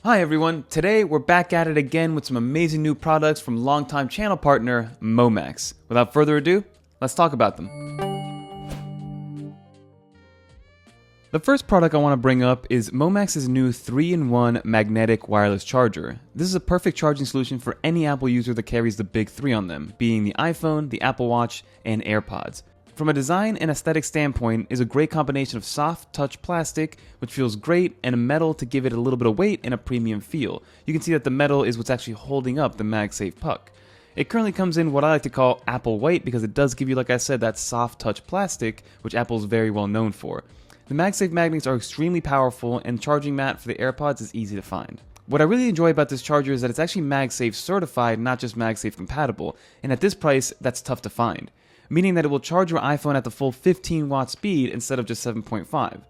Hi everyone, today we're back at it again with some amazing new products from longtime channel partner Momax. Without further ado, let's talk about them. The first product I want to bring up is Momax's new 3-in-1 magnetic wireless charger. This is a perfect charging solution for any Apple user that carries the big three on them, being the iPhone, the Apple Watch, and AirPods. From a design and aesthetic standpoint, is a great combination of soft touch plastic, which feels great, and a metal to give it a little bit of weight and a premium feel. You can see that the metal is what's actually holding up the MagSafe puck. It currently comes in what I like to call Apple White because it does give you, like I said, that soft touch plastic, which Apple is very well known for. The MagSafe magnets are extremely powerful, and charging mat for the AirPods is easy to find. What I really enjoy about this charger is that it's actually MagSafe certified, not just MagSafe compatible, and at this price, that's tough to find. Meaning that it will charge your iPhone at the full 15 watt speed instead of just 7.5.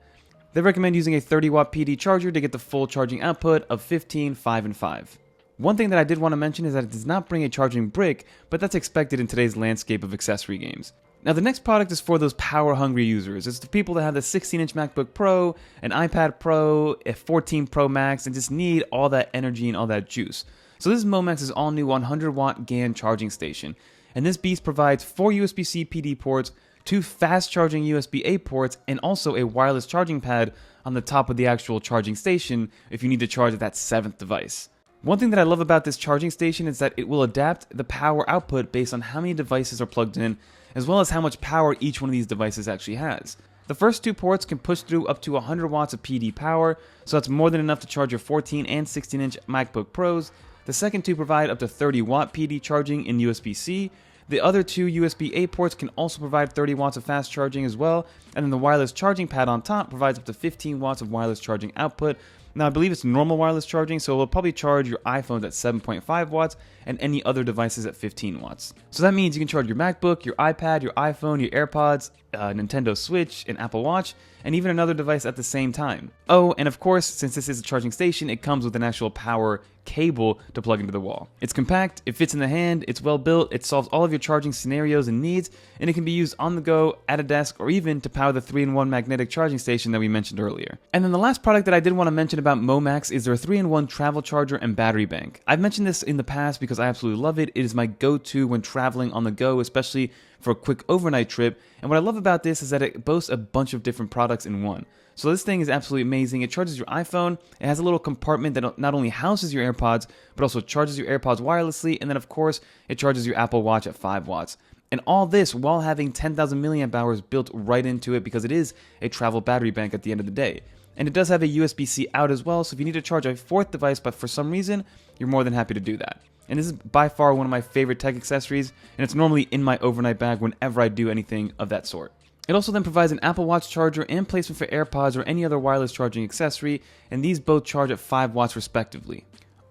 They recommend using a 30 watt PD charger to get the full charging output of 15, 5, and 5. One thing that I did want to mention is that it does not bring a charging brick, but that's expected in today's landscape of accessory games. Now the next product is for those power-hungry users. It's the people that have the 16-inch MacBook Pro, an iPad Pro, a 14 Pro Max, and just need all that energy and all that juice. So this is Momax's all-new 100 watt GaN charging station. And this beast provides 4 USB-C PD ports, 2 fast-charging USB-A ports, and also a wireless charging pad on the top of the actual charging station if you need to charge that 7th device. One thing that I love about this charging station is that it will adapt the power output based on how many devices are plugged in, as well as how much power each one of these devices actually has. The first 2 ports can push through up to 100 watts of PD power, so that's more than enough to charge your 14 and 16-inch MacBook Pros. The second 2 provide up to 30 watt PD charging in USB-C. The other 2 USB-A ports can also provide 30 watts of fast charging as well, and then the wireless charging pad on top provides up to 15 watts of wireless charging output. Now I believe it's normal wireless charging, so it will probably charge your iPhones at 7.5 watts and any other devices at 15 watts. So that means you can charge your MacBook, your iPad, your iPhone, your AirPods, Nintendo Switch, an Apple Watch, and even another device at the same time. Oh, and of course, since this is a charging station, it comes with an actual power cable to plug into the wall. It's compact, it fits in the hand, it's well built, it solves all of your charging scenarios and needs, and it can be used on the go, at a desk, or even to power the 3-in-1 magnetic charging station that we mentioned earlier. And then the last product that I did want to mention about Momax is their 3-in-1 travel charger and battery bank. I've mentioned this in the past because I absolutely love it. It is my go-to when traveling on the go, especially for a quick overnight trip. And what I love about this is that it boasts a bunch of different products in one. So this thing is absolutely amazing. It charges your iPhone. It has a little compartment that not only houses your AirPods, but also charges your AirPods wirelessly. And then of course, it charges your Apple Watch at 5 watts. And all this while having 10,000 milliamp hours built right into it because it is a travel battery bank at the end of the day. And it does have a USB-C out as well, so if you need to charge a 4th device, but for some reason, you're more than happy to do that. And this is by far one of my favorite tech accessories, and it's normally in my overnight bag whenever I do anything of that sort. It also then provides an Apple Watch charger and placement for AirPods or any other wireless charging accessory, and these both charge at 5 watts respectively.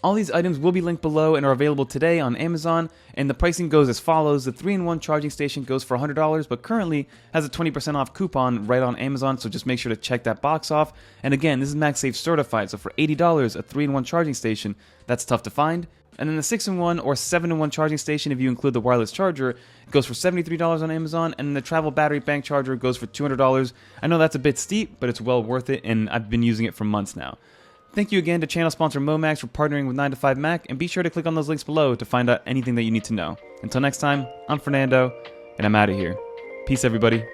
All these items will be linked below and are available today on Amazon, and the pricing goes as follows. The 3-in-1 charging station goes for $100, but currently has a 20% off coupon right on Amazon, so just make sure to check that box off. And again, this is MagSafe certified, so for $80, a 3-in-1 charging station, that's tough to find. And then the 6-in-1 or 7-in-1 charging station, if you include the wireless charger, goes for $73 on Amazon, and the travel battery bank charger goes for $200. I know that's a bit steep, but it's well worth it, and I've been using it for months now. Thank you again to channel sponsor Momax for partnering with 9to5Mac, and be sure to click on those links below to find out anything that you need to know. Until next time, I'm Fernando, and I'm out of here. Peace, everybody.